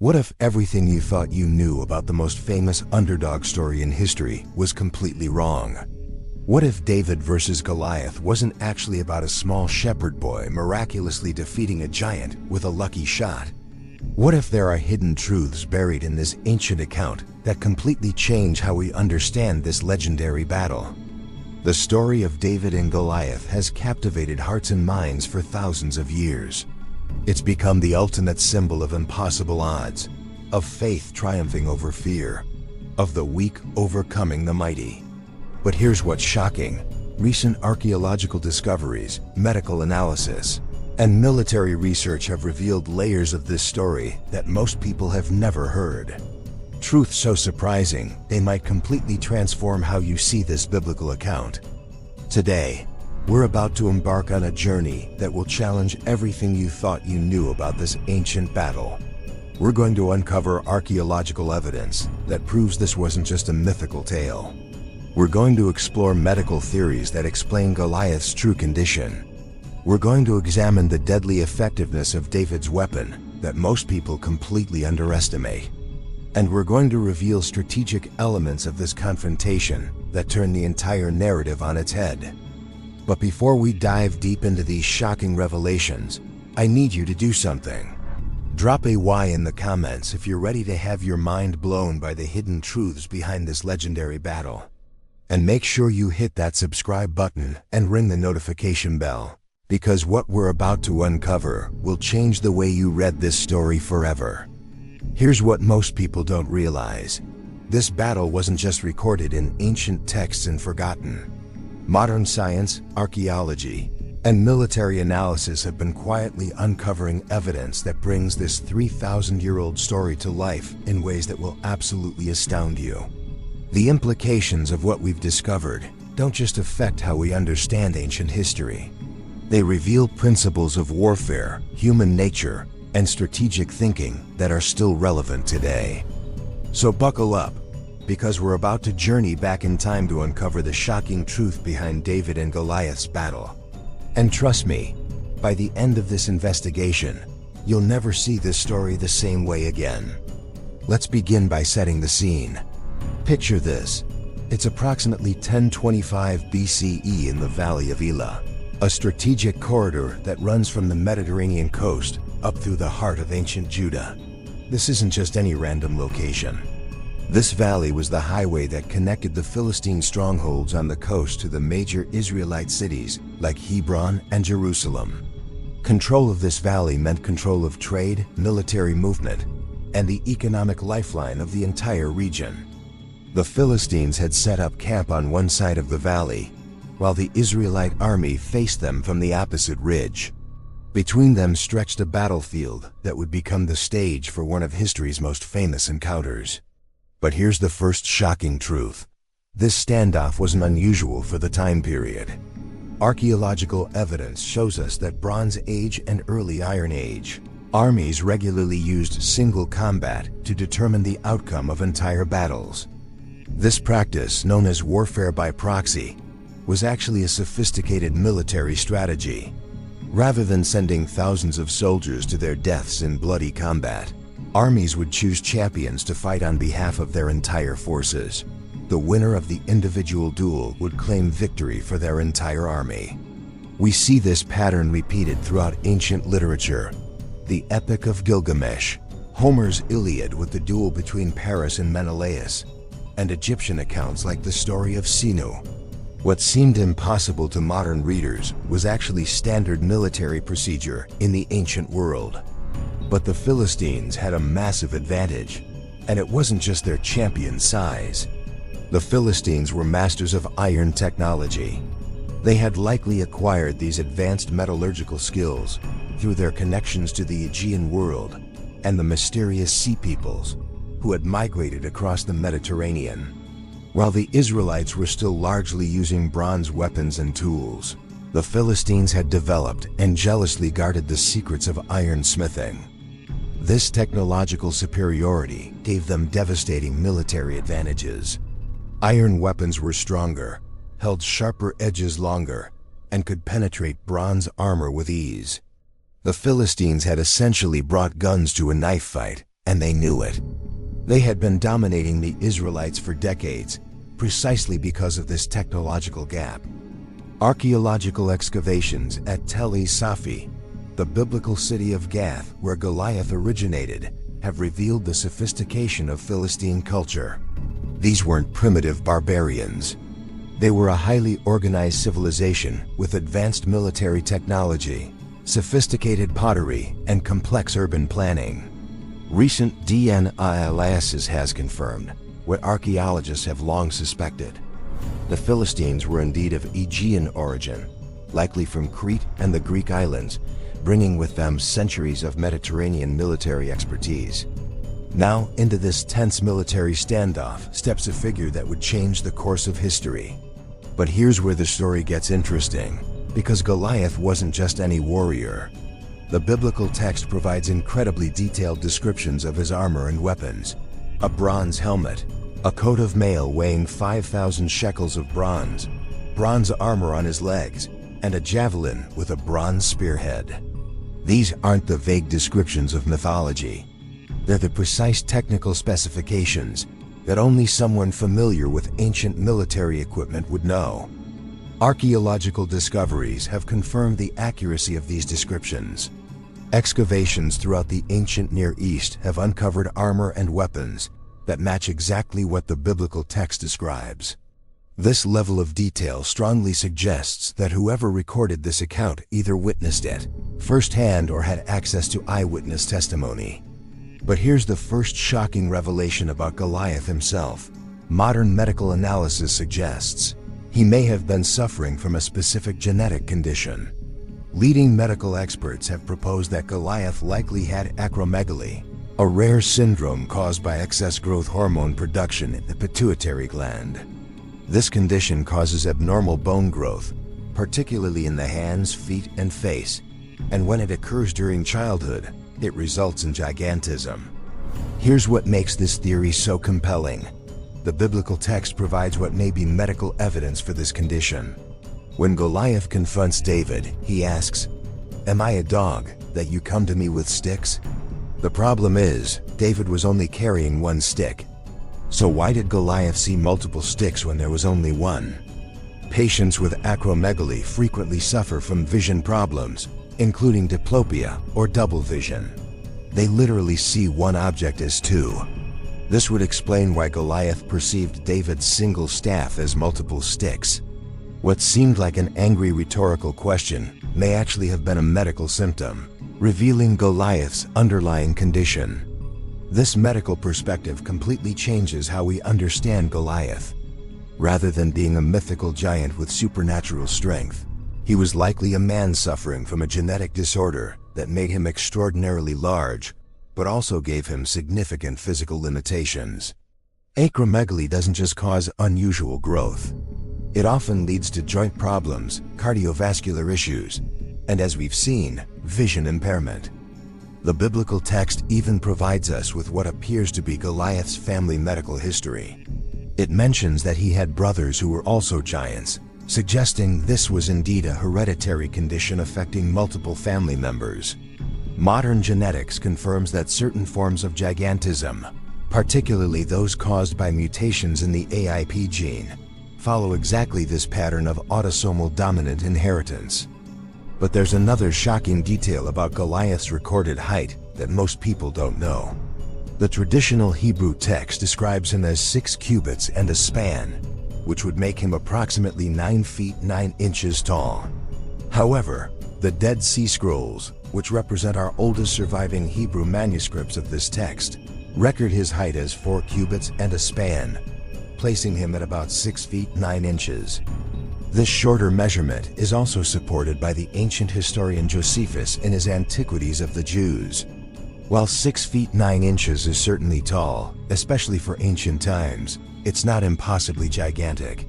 What if everything you thought you knew about the most famous underdog story in history was completely wrong? What if David versus Goliath wasn't actually about a small shepherd boy miraculously defeating a giant with a lucky shot? What if there are hidden truths buried in this ancient account that completely change how we understand this legendary battle? The story of David and Goliath has captivated hearts and minds for thousands of years. It's become the ultimate symbol of impossible odds, of faith triumphing over fear, of the weak overcoming the mighty. But here's what's shocking. Recent archaeological discoveries, medical analysis, and military research have revealed layers of this story that most people have never heard. Truth so surprising, they might completely transform how you see this biblical account. Today, we're about to embark on a journey that will challenge everything you thought you knew about this ancient battle. We're going to uncover archaeological evidence that proves this wasn't just a mythical tale. We're going to explore medical theories that explain Goliath's true condition. We're going to examine the deadly effectiveness of David's weapon that most people completely underestimate. And we're going to reveal strategic elements of this confrontation that turn the entire narrative on its head. But before we dive deep into these shocking revelations, I need you to do something. Drop a Y in the comments if you're ready to have your mind blown by the hidden truths behind this legendary battle. And make sure you hit that subscribe button and ring the notification bell, because what we're about to uncover will change the way you read this story forever. Here's what most people don't realize. This battle wasn't just recorded in ancient texts and forgotten. Modern science, archaeology, and military analysis have been quietly uncovering evidence that brings this 3,000-year-old story to life in ways that will absolutely astound you. The implications of what we've discovered don't just affect how we understand ancient history. They reveal principles of warfare, human nature, and strategic thinking that are still relevant today. So buckle up, because we're about to journey back in time to uncover the shocking truth behind David and Goliath's battle. And trust me, by the end of this investigation, you'll never see this story the same way again. Let's begin by setting the scene. Picture this. It's approximately 1025 BCE in the Valley of Elah, a strategic corridor that runs from the Mediterranean coast up through the heart of ancient Judah. This isn't just any random location. This valley was the highway that connected the Philistine strongholds on the coast to the major Israelite cities like Hebron and Jerusalem. Control of this valley meant control of trade, military movement, and the economic lifeline of the entire region. The Philistines had set up camp on one side of the valley, while the Israelite army faced them from the opposite ridge. Between them stretched a battlefield that would become the stage for one of history's most famous encounters. But here's the first shocking truth. This standoff wasn't unusual for the time period. Archaeological evidence shows us that Bronze Age and early Iron Age armies regularly used single combat to determine the outcome of entire battles. This practice, known as warfare by proxy, was actually a sophisticated military strategy. Rather than sending thousands of soldiers to their deaths in bloody combat, armies would choose champions to fight on behalf of their entire forces. The winner of the individual duel would claim victory for their entire army. We see this pattern repeated throughout ancient literature. The Epic of Gilgamesh, Homer's Iliad with the duel between Paris and Menelaus, and Egyptian accounts like the story of Sinu. What seemed impossible to modern readers was actually standard military procedure in the ancient world. But the Philistines had a massive advantage, and it wasn't just their champion size. The Philistines were masters of iron technology. They had likely acquired these advanced metallurgical skills through their connections to the Aegean world and the mysterious sea peoples who had migrated across the Mediterranean. While the Israelites were still largely using bronze weapons and tools, the Philistines had developed and jealously guarded the secrets of iron smithing. This technological superiority gave them devastating military advantages. Iron weapons were stronger, held sharper edges longer, and could penetrate bronze armor with ease. The Philistines had essentially brought guns to a knife fight, and they knew it. They had been dominating the Israelites for decades, precisely because of this technological gap. Archaeological excavations at Tel Safi, the biblical city of Gath where Goliath originated, have revealed the sophistication of Philistine culture. These weren't primitive barbarians. They were a highly organized civilization with advanced military technology, sophisticated pottery, and complex urban planning. Recent DNA analysis has confirmed what archaeologists have long suspected. The Philistines were indeed of Aegean origin, likely from Crete and the Greek islands, bringing with them centuries of Mediterranean military expertise. Now, into this tense military standoff steps a figure that would change the course of history. But here's where the story gets interesting, because Goliath wasn't just any warrior. The biblical text provides incredibly detailed descriptions of his armor and weapons. A bronze helmet, a coat of mail weighing 5,000 shekels of bronze armor on his legs, and a javelin with a bronze spearhead. These aren't the vague descriptions of mythology. They're the precise technical specifications that only someone familiar with ancient military equipment would know. Archaeological discoveries have confirmed the accuracy of these descriptions. Excavations throughout the ancient Near East have uncovered armor and weapons that match exactly what the biblical text describes. This level of detail strongly suggests that whoever recorded this account either witnessed it firsthand or had access to eyewitness testimony. But here's the first shocking revelation about Goliath himself. Modern medical analysis suggests he may have been suffering from a specific genetic condition. Leading medical experts have proposed that Goliath likely had acromegaly, a rare syndrome caused by excess growth hormone production in the pituitary gland. This condition causes abnormal bone growth, particularly in the hands, feet, and face, and when it occurs during childhood, it results in gigantism. Here's what makes this theory so compelling. The biblical text provides what may be medical evidence for this condition. When Goliath confronts David, he asks, "Am I a dog, that you come to me with sticks?" The problem is, David was only carrying one stick. So why did Goliath see multiple sticks when there was only one? Patients with acromegaly frequently suffer from vision problems, including diplopia or double vision. They literally see one object as two. This would explain why Goliath perceived David's single staff as multiple sticks. What seemed like an angry rhetorical question may actually have been a medical symptom, revealing Goliath's underlying condition. This medical perspective completely changes how we understand Goliath. Rather than being a mythical giant with supernatural strength, he was likely a man suffering from a genetic disorder that made him extraordinarily large, but also gave him significant physical limitations. Acromegaly doesn't just cause unusual growth. It often leads to joint problems, cardiovascular issues, and as we've seen, vision impairment. The biblical text even provides us with what appears to be Goliath's family medical history. It mentions that he had brothers who were also giants, suggesting this was indeed a hereditary condition affecting multiple family members. Modern genetics confirms that certain forms of gigantism, particularly those caused by mutations in the AIP gene, follow exactly this pattern of autosomal dominant inheritance. But there's another shocking detail about Goliath's recorded height that most people don't know. The traditional Hebrew text describes him as 6 cubits and a span, which would make him approximately 9 feet 9 inches tall. However, the Dead Sea Scrolls, which represent our oldest surviving Hebrew manuscripts of this text, record his height as 4 cubits and a span, placing him at about 6 feet 9 inches. This shorter measurement is also supported by the ancient historian Josephus in his Antiquities of the Jews. While 6 feet 9 inches is certainly tall, especially for ancient times, it's not impossibly gigantic.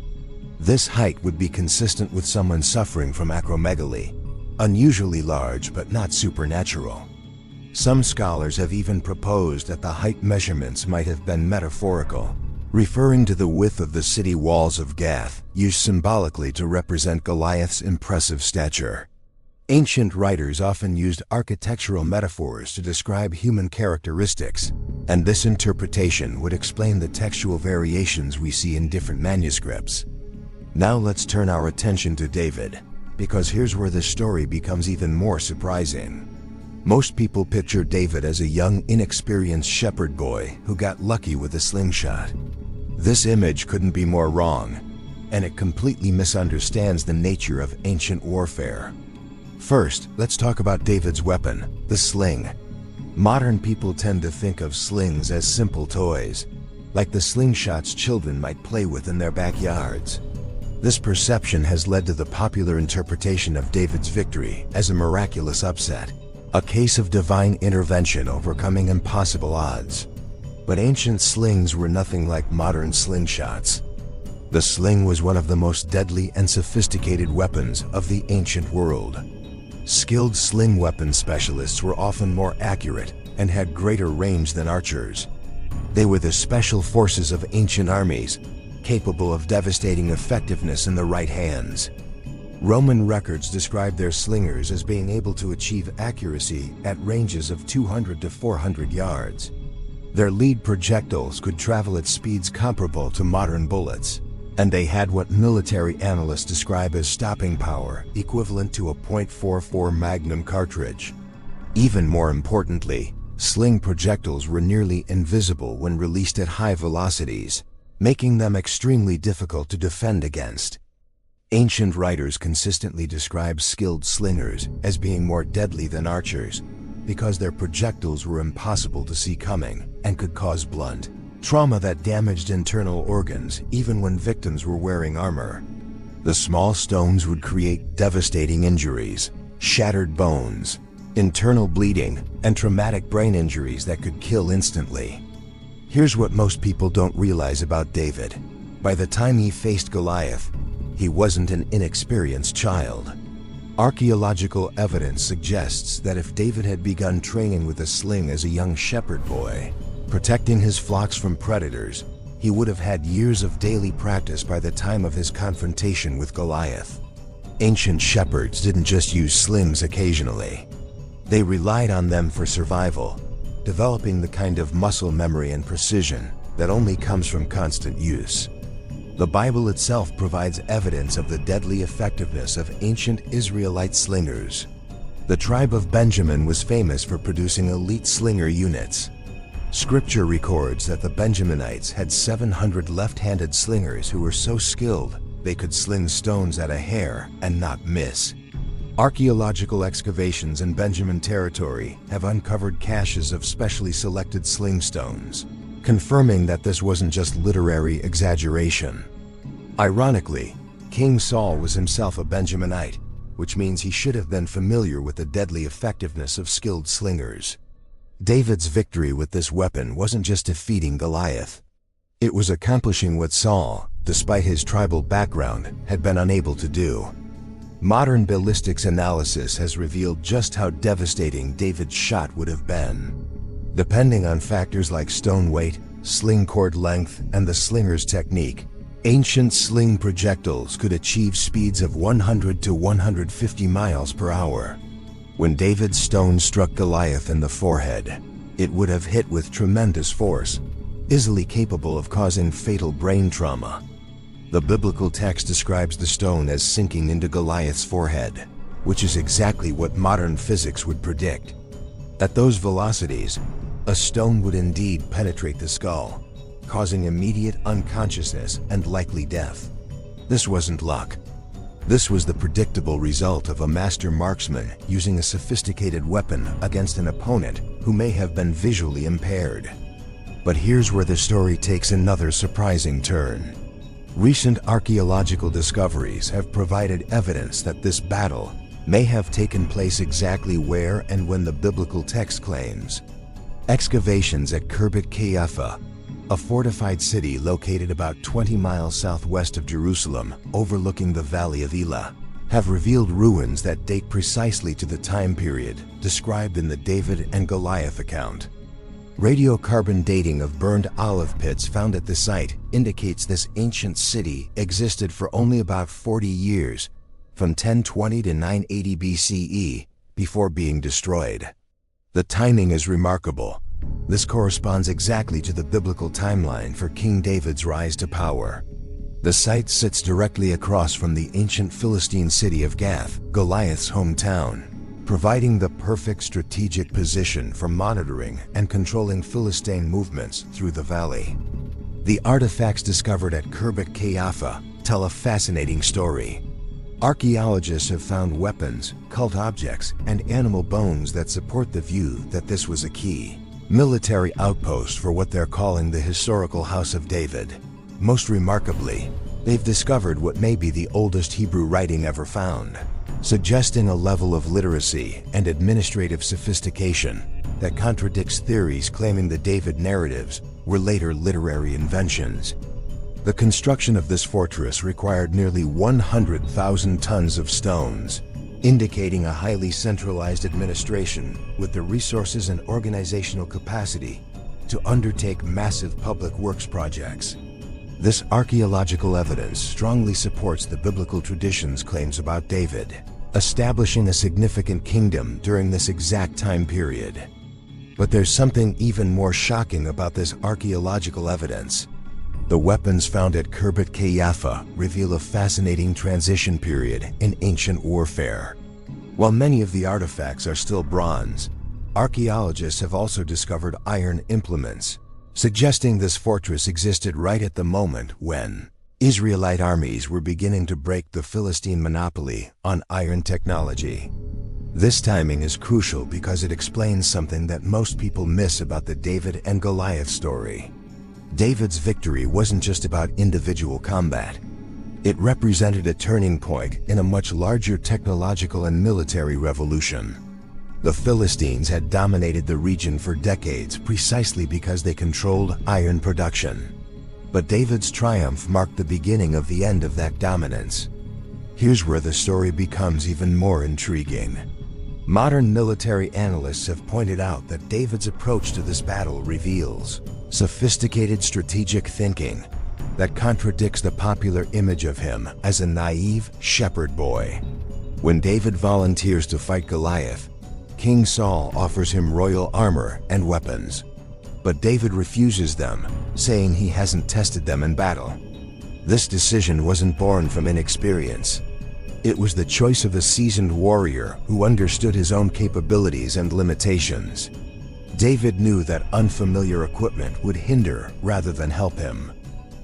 This height would be consistent with someone suffering from acromegaly, unusually large but not supernatural. Some scholars have even proposed that the height measurements might have been metaphorical, referring to the width of the city walls of Gath, used symbolically to represent Goliath's impressive stature. Ancient writers often used architectural metaphors to describe human characteristics, and this interpretation would explain the textual variations we see in different manuscripts. Now let's turn our attention to David, because here's where the story becomes even more surprising. Most people picture David as a young, inexperienced shepherd boy who got lucky with a slingshot. This image couldn't be more wrong, and it completely misunderstands the nature of ancient warfare. First, let's talk about David's weapon, the sling. Modern people tend to think of slings as simple toys, like the slingshots children might play with in their backyards. This perception has led to the popular interpretation of David's victory as a miraculous upset, a case of divine intervention overcoming impossible odds. But ancient slings were nothing like modern slingshots. The sling was one of the most deadly and sophisticated weapons of the ancient world. Skilled sling weapon specialists were often more accurate and had greater range than archers. They were the special forces of ancient armies, capable of devastating effectiveness in the right hands. Roman records describe their slingers as being able to achieve accuracy at ranges of 200 to 400 yards. Their lead projectiles could travel at speeds comparable to modern bullets, and they had what military analysts describe as stopping power equivalent to a .44 Magnum cartridge. Even more importantly, sling projectiles were nearly invisible when released at high velocities, making them extremely difficult to defend against. Ancient writers consistently describe skilled slingers as being more deadly than archers because their projectiles were impossible to see coming and could cause blunt trauma that damaged internal organs even when victims were wearing armor. The small stones would create devastating injuries, shattered bones, internal bleeding, and traumatic brain injuries that could kill instantly. Here's what most people don't realize about David. By the time he faced Goliath, he wasn't an inexperienced child. Archaeological evidence suggests that if David had begun training with a sling as a young shepherd boy, protecting his flocks from predators, he would have had years of daily practice by the time of his confrontation with Goliath. Ancient shepherds didn't just use slings occasionally. They relied on them for survival, developing the kind of muscle memory and precision that only comes from constant use. The Bible itself provides evidence of the deadly effectiveness of ancient Israelite slingers. The tribe of Benjamin was famous for producing elite slinger units. Scripture records that the Benjaminites had 700 left-handed slingers who were so skilled they could sling stones at a hair and not miss. Archaeological excavations in Benjamin territory have uncovered caches of specially selected sling stones, confirming that this wasn't just literary exaggeration. Ironically, King Saul was himself a Benjaminite, which means he should have been familiar with the deadly effectiveness of skilled slingers. David's victory with this weapon wasn't just defeating Goliath. It was accomplishing what Saul, despite his tribal background, had been unable to do. Modern ballistics analysis has revealed just how devastating David's shot would have been. Depending on factors like stone weight, sling cord length, and the slinger's technique, ancient sling projectiles could achieve speeds of 100 to 150 miles per hour. When David's stone struck Goliath in the forehead, it would have hit with tremendous force, easily capable of causing fatal brain trauma. The biblical text describes the stone as sinking into Goliath's forehead, which is exactly what modern physics would predict. At those velocities, a stone would indeed penetrate the skull, causing immediate unconsciousness and likely death. This wasn't luck. This was the predictable result of a master marksman using a sophisticated weapon against an opponent who may have been visually impaired. But here's where the story takes another surprising turn. Recent archaeological discoveries have provided evidence that this battle may have taken place exactly where and when the biblical text claims. Excavations at Khirbet Qeiyafa, a fortified city located about 20 miles southwest of Jerusalem, overlooking the Valley of Elah, have revealed ruins that date precisely to the time period described in the David and Goliath account. Radiocarbon dating of burned olive pits found at the site indicates this ancient city existed for only about 40 years from 1020 to 980 BCE, before being destroyed. The timing is remarkable. This corresponds exactly to the biblical timeline for King David's rise to power. The site sits directly across from the ancient Philistine city of Gath, Goliath's hometown, providing the perfect strategic position for monitoring and controlling Philistine movements through the valley. The artifacts discovered at Khirbet Qeiyafa tell a fascinating story. Archaeologists have found weapons, cult objects, and animal bones that support the view that this was a key military outpost for what they're calling the historical House of David. Most remarkably, they've discovered what may be the oldest Hebrew writing ever found, suggesting a level of literacy and administrative sophistication that contradicts theories claiming the David narratives were later literary inventions. The construction of this fortress required nearly 100,000 tons of stones, indicating a highly centralized administration with the resources and organizational capacity to undertake massive public works projects. This archaeological evidence strongly supports the biblical tradition's claims about David, establishing a significant kingdom during this exact time period. But there's something even more shocking about this archaeological evidence. The weapons found at Khirbet Qeiyafa reveal a fascinating transition period in ancient warfare. While many of the artifacts are still bronze, archaeologists have also discovered iron implements, suggesting this fortress existed right at the moment when Israelite armies were beginning to break the Philistine monopoly on iron technology. This timing is crucial because it explains something that most people miss about the David and Goliath story. David's victory wasn't just about individual combat. It represented a turning point in a much larger technological and military revolution. The Philistines had dominated the region for decades precisely because they controlled iron production. But David's triumph marked the beginning of the end of that dominance. Here's where the story becomes even more intriguing. Modern military analysts have pointed out that David's approach to this battle reveals sophisticated strategic thinking that contradicts the popular image of him as a naive shepherd boy. When David volunteers to fight Goliath, King Saul offers him royal armor and weapons. But David refuses them, saying he hasn't tested them in battle. This decision wasn't born from inexperience. It was the choice of a seasoned warrior who understood his own capabilities and limitations. David knew that unfamiliar equipment would hinder rather than help him.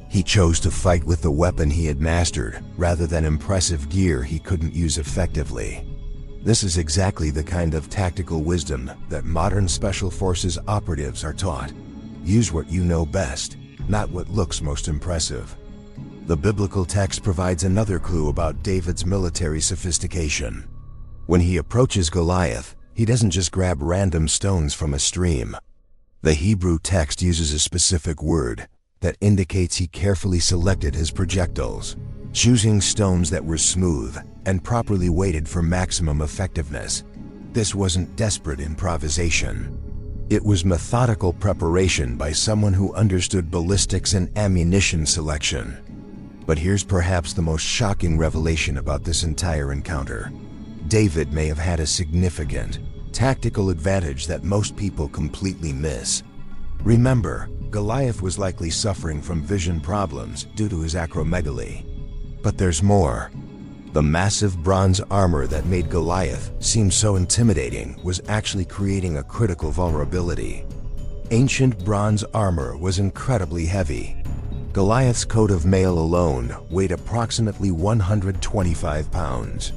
He chose to fight with the weapon he had mastered rather than impressive gear he couldn't use effectively. This is exactly the kind of tactical wisdom that modern special forces operatives are taught. Use what you know best, not what looks most impressive. The biblical text provides another clue about David's military sophistication. When he approaches Goliath, he doesn't just grab random stones from a stream. The Hebrew text uses a specific word that indicates he carefully selected his projectiles, choosing stones that were smooth and properly weighted for maximum effectiveness. This wasn't desperate improvisation. It was methodical preparation by someone who understood ballistics and ammunition selection. But here's perhaps the most shocking revelation about this entire encounter. David may have had a significant tactical advantage that most people completely miss. Remember, Goliath was likely suffering from vision problems due to his acromegaly. But there's more. The massive bronze armor that made Goliath seem so intimidating was actually creating a critical vulnerability. Ancient bronze armor was incredibly heavy. Goliath's coat of mail alone weighed approximately 125 pounds.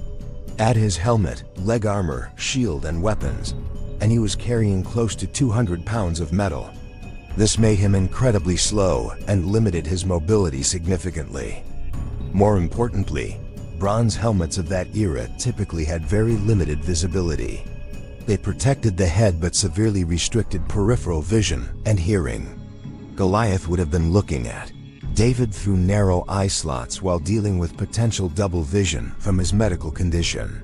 Add his helmet, leg armor, shield, and weapons, and he was carrying close to 200 pounds of metal. This made him incredibly slow and limited his mobility significantly. More importantly, bronze helmets of that era typically had very limited visibility. They protected the head but severely restricted peripheral vision and hearing. Goliath would have been looking at David through narrow eye slots while dealing with potential double vision from his medical condition.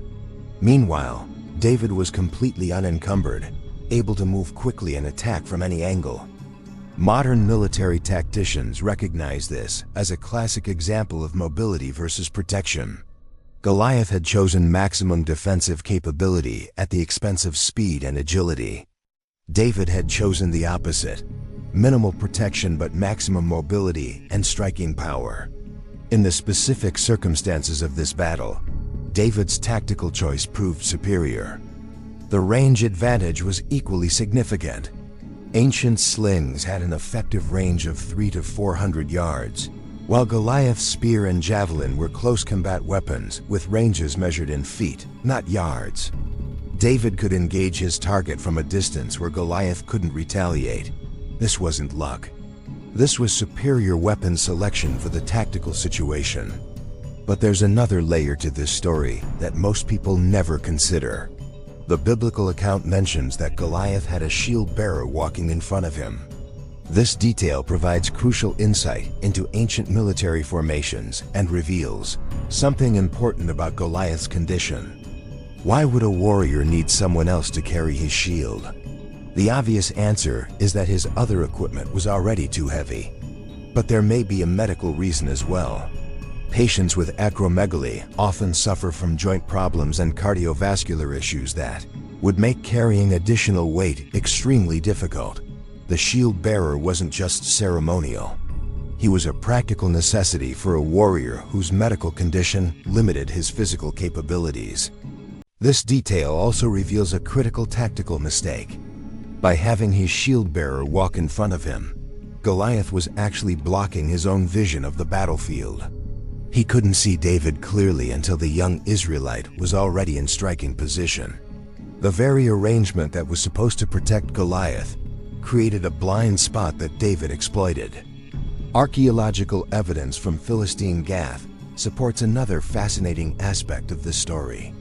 Meanwhile, David was completely unencumbered, able to move quickly and attack from any angle. Modern military tacticians recognize this as a classic example of mobility versus protection. Goliath had chosen maximum defensive capability at the expense of speed and agility. David had chosen the opposite: minimal protection but maximum mobility and striking power. In the specific circumstances of this battle, David's tactical choice proved superior. The range advantage was equally significant. Ancient slings had an effective range of 300 to 400 yards, while Goliath's spear and javelin were close combat weapons with ranges measured in feet, not yards. David could engage his target from a distance where Goliath couldn't retaliate. This wasn't luck. This was superior weapon selection for the tactical situation. But there's another layer to this story that most people never consider. The biblical account mentions that Goliath had a shield bearer walking in front of him. This detail provides crucial insight into ancient military formations and reveals something important about Goliath's condition. Why would a warrior need someone else to carry his shield? The obvious answer is that his other equipment was already too heavy. But there may be a medical reason as well. Patients with acromegaly often suffer from joint problems and cardiovascular issues that would make carrying additional weight extremely difficult. The shield bearer wasn't just ceremonial. He was a practical necessity for a warrior whose medical condition limited his physical capabilities. This detail also reveals a critical tactical mistake. By having his shield bearer walk in front of him, Goliath was actually blocking his own vision of the battlefield. He couldn't see David clearly until the young Israelite was already in striking position. The very arrangement that was supposed to protect Goliath created a blind spot that David exploited. Archaeological evidence from Philistine Gath supports another fascinating aspect of this story.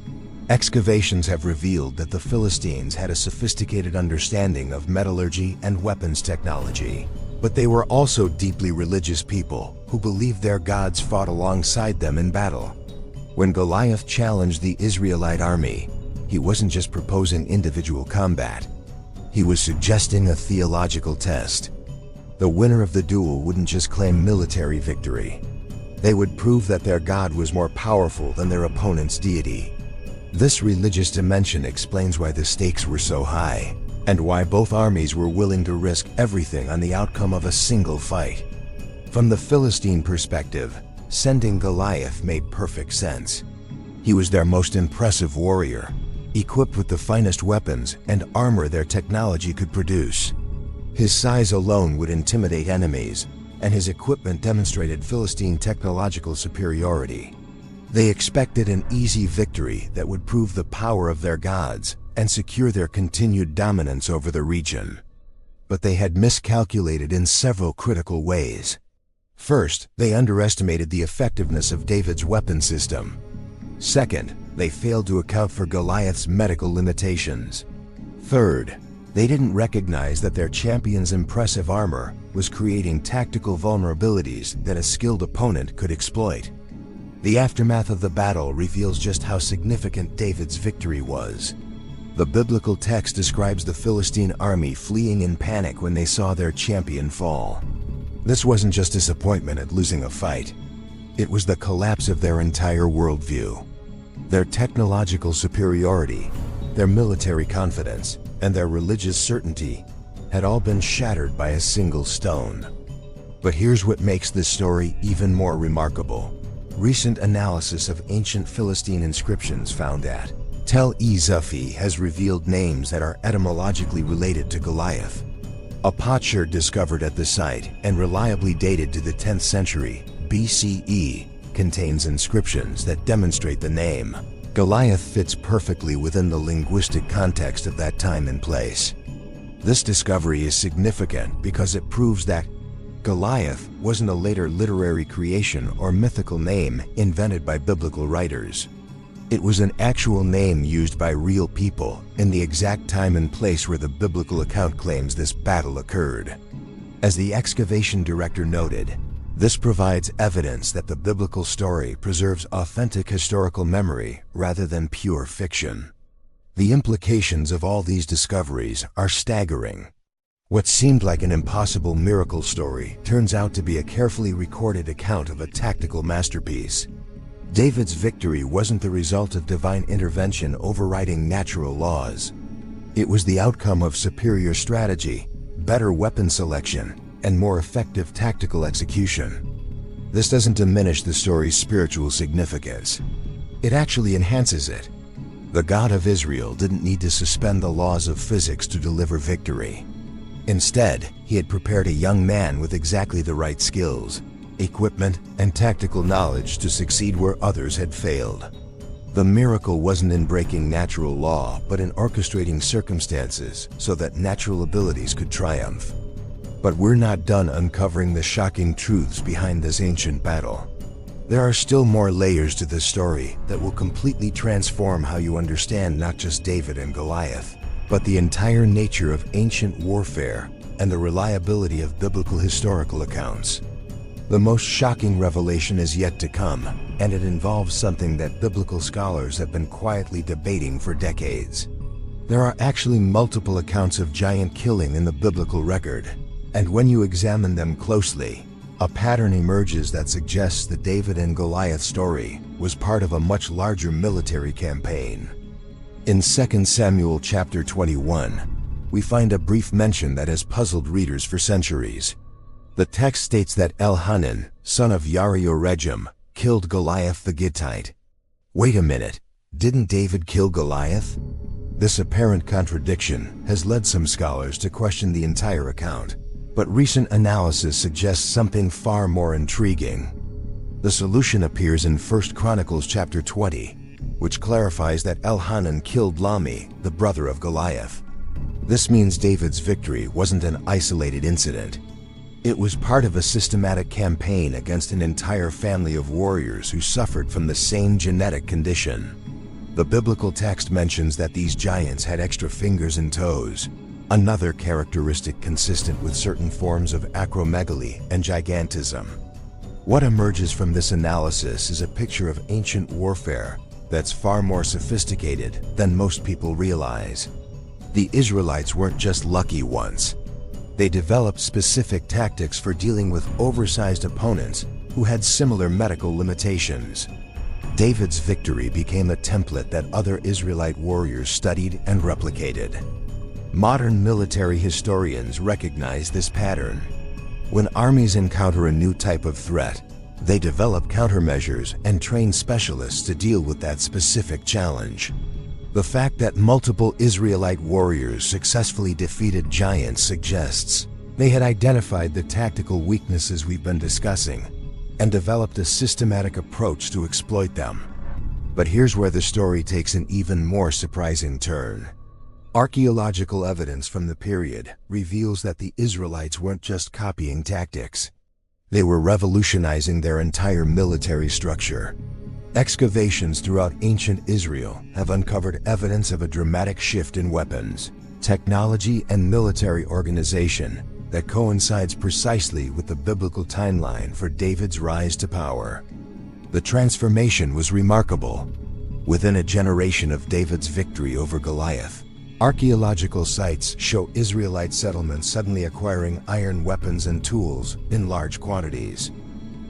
Excavations have revealed that the Philistines had a sophisticated understanding of metallurgy and weapons technology, but they were also deeply religious people who believed their gods fought alongside them in battle. When Goliath challenged the Israelite army, he wasn't just proposing individual combat. He was suggesting a theological test. The winner of the duel wouldn't just claim military victory. They would prove that their god was more powerful than their opponent's deity. This religious dimension explains why the stakes were so high, and why both armies were willing to risk everything on the outcome of a single fight. From the Philistine perspective, sending Goliath made perfect sense. He was their most impressive warrior, equipped with the finest weapons and armor their technology could produce. His size alone would intimidate enemies, and his equipment demonstrated Philistine technological superiority. They expected an easy victory that would prove the power of their gods and secure their continued dominance over the region. But they had miscalculated in several critical ways. First, they underestimated the effectiveness of David's weapon system. Second, they failed to account for Goliath's medical limitations. Third, they didn't recognize that their champion's impressive armor was creating tactical vulnerabilities that a skilled opponent could exploit. The aftermath of the battle reveals just how significant David's victory was. The biblical text describes the Philistine army fleeing in panic when they saw their champion fall. This wasn't just disappointment at losing a fight. It was the collapse of their entire worldview. Their technological superiority, their military confidence, and their religious certainty had all been shattered by a single stone. But here's what makes this story even more remarkable. Recent analysis of ancient Philistine inscriptions found at Tel-e-Zufi has revealed names that are etymologically related to Goliath. A potsherd discovered at the site and reliably dated to the 10th century BCE contains inscriptions that demonstrate the name. Goliath fits perfectly within the linguistic context of that time and place. This discovery is significant because it proves that Goliath wasn't a later literary creation or mythical name invented by biblical writers. It was an actual name used by real people in the exact time and place where the biblical account claims this battle occurred. As the excavation director noted, this provides evidence that the biblical story preserves authentic historical memory rather than pure fiction. The implications of all these discoveries are staggering. What seemed like an impossible miracle story turns out to be a carefully recorded account of a tactical masterpiece. David's victory wasn't the result of divine intervention overriding natural laws. It was the outcome of superior strategy, better weapon selection, and more effective tactical execution. This doesn't diminish the story's spiritual significance. It actually enhances it. The God of Israel didn't need to suspend the laws of physics to deliver victory. Instead, he had prepared a young man with exactly the right skills, equipment, and tactical knowledge to succeed where others had failed. The miracle wasn't in breaking natural law, but in orchestrating circumstances so that natural abilities could triumph. But we're not done uncovering the shocking truths behind this ancient battle. There are still more layers to this story that will completely transform how you understand not just David and Goliath, but the entire nature of ancient warfare and the reliability of biblical historical accounts. The most shocking revelation is yet to come, and it involves something that biblical scholars have been quietly debating for decades. There are actually multiple accounts of giant killing in the biblical record, and when you examine them closely, a pattern emerges that suggests the David and Goliath story was part of a much larger military campaign. In 2 Samuel chapter 21, we find a brief mention that has puzzled readers for centuries. The text states that Elhanan, son of Uriah, killed Goliath the Gittite. Wait a minute, didn't David kill Goliath? This apparent contradiction has led some scholars to question the entire account, but recent analysis suggests something far more intriguing. The solution appears in 1 Chronicles chapter 20, which clarifies that Elhanan killed Lami, the brother of Goliath. This means David's victory wasn't an isolated incident. It was part of a systematic campaign against an entire family of warriors who suffered from the same genetic condition. The biblical text mentions that these giants had extra fingers and toes, another characteristic consistent with certain forms of acromegaly and gigantism. What emerges from this analysis is a picture of ancient warfare that's far more sophisticated than most people realize. The Israelites weren't just lucky once. They developed specific tactics for dealing with oversized opponents who had similar medical limitations. David's victory became a template that other Israelite warriors studied and replicated. Modern military historians recognize this pattern. When armies encounter a new type of threat, they develop countermeasures and train specialists to deal with that specific challenge. The fact that multiple Israelite warriors successfully defeated giants suggests they had identified the tactical weaknesses we've been discussing and developed a systematic approach to exploit them. But here's where the story takes an even more surprising turn. Archaeological evidence from the period reveals that the Israelites weren't just copying tactics. They were revolutionizing their entire military structure. Excavations throughout ancient Israel have uncovered evidence of a dramatic shift in weapons, technology, and military organization that coincides precisely with the biblical timeline for David's rise to power. The transformation was remarkable. Within a generation of David's victory over Goliath, archaeological sites show Israelite settlements suddenly acquiring iron weapons and tools in large quantities.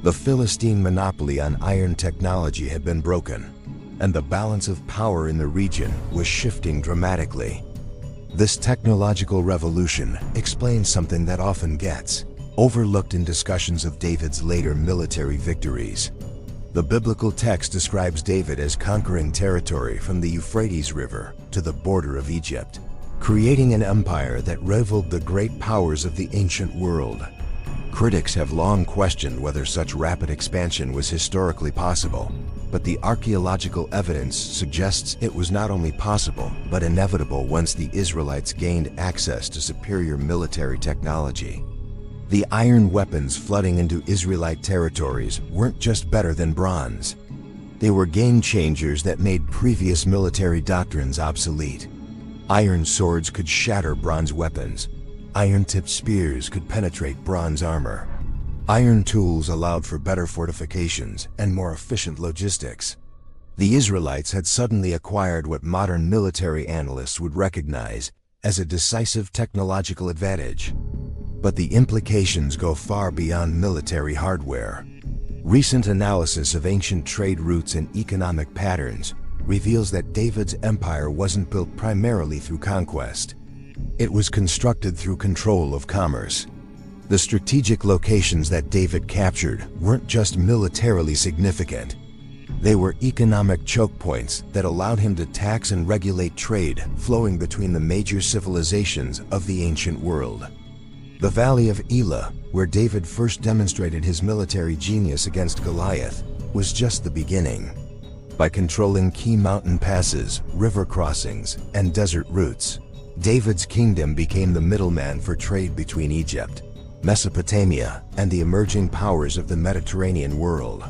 The Philistine monopoly on iron technology had been broken, and the balance of power in the region was shifting dramatically. This technological revolution explains something that often gets overlooked in discussions of David's later military victories. The biblical text describes David as conquering territory from the Euphrates River to the border of Egypt, creating an empire that rivaled the great powers of the ancient world. Critics have long questioned whether such rapid expansion was historically possible, but the archaeological evidence suggests it was not only possible, but inevitable once the Israelites gained access to superior military technology. The iron weapons flooding into Israelite territories weren't just better than bronze. They were game changers that made previous military doctrines obsolete. Iron swords could shatter bronze weapons. Iron-tipped spears could penetrate bronze armor. Iron tools allowed for better fortifications and more efficient logistics. The Israelites had suddenly acquired what modern military analysts would recognize as a decisive technological advantage. But the implications go far beyond military hardware. Recent analysis of ancient trade routes and economic patterns reveals that David's empire wasn't built primarily through conquest. It was constructed through control of commerce. The strategic locations that David captured weren't just militarily significant. They were economic choke points that allowed him to tax and regulate trade flowing between the major civilizations of the ancient world. The Valley of Elah, where David first demonstrated his military genius against Goliath, was just the beginning. By controlling key mountain passes, river crossings, and desert routes, David's kingdom became the middleman for trade between Egypt, Mesopotamia, and the emerging powers of the Mediterranean world.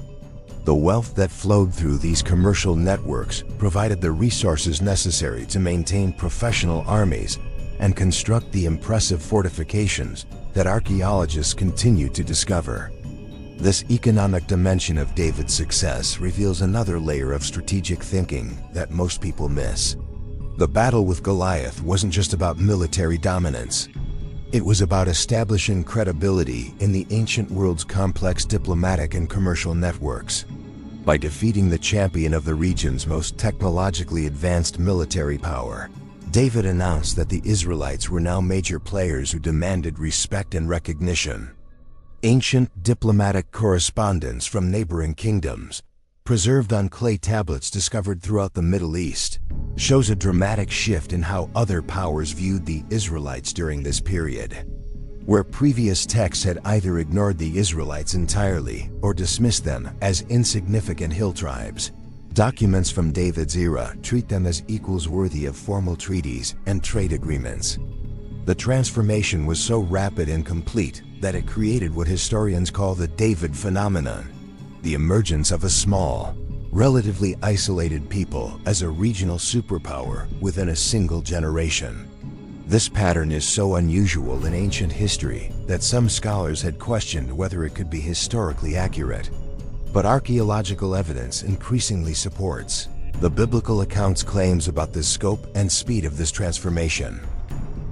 The wealth that flowed through these commercial networks provided the resources necessary to maintain professional armies and construct the impressive fortifications that archaeologists continue to discover. This economic dimension of David's success reveals another layer of strategic thinking that most people miss. The battle with Goliath wasn't just about military dominance. It was about establishing credibility in the ancient world's complex diplomatic and commercial networks. By defeating the champion of the region's most technologically advanced military power, David announced that the Israelites were now major players who demanded respect and recognition. Ancient diplomatic correspondence from neighboring kingdoms, preserved on clay tablets discovered throughout the Middle East, shows a dramatic shift in how other powers viewed the Israelites during this period. Where previous texts had either ignored the Israelites entirely or dismissed them as insignificant hill tribes, documents from David's era treat them as equals worthy of formal treaties and trade agreements. The transformation was so rapid and complete that it created what historians call the David phenomenon, the emergence of a small, relatively isolated people as a regional superpower within a single generation. This pattern is so unusual in ancient history that some scholars had questioned whether it could be historically accurate. But archaeological evidence increasingly supports the biblical account's claims about the scope and speed of this transformation.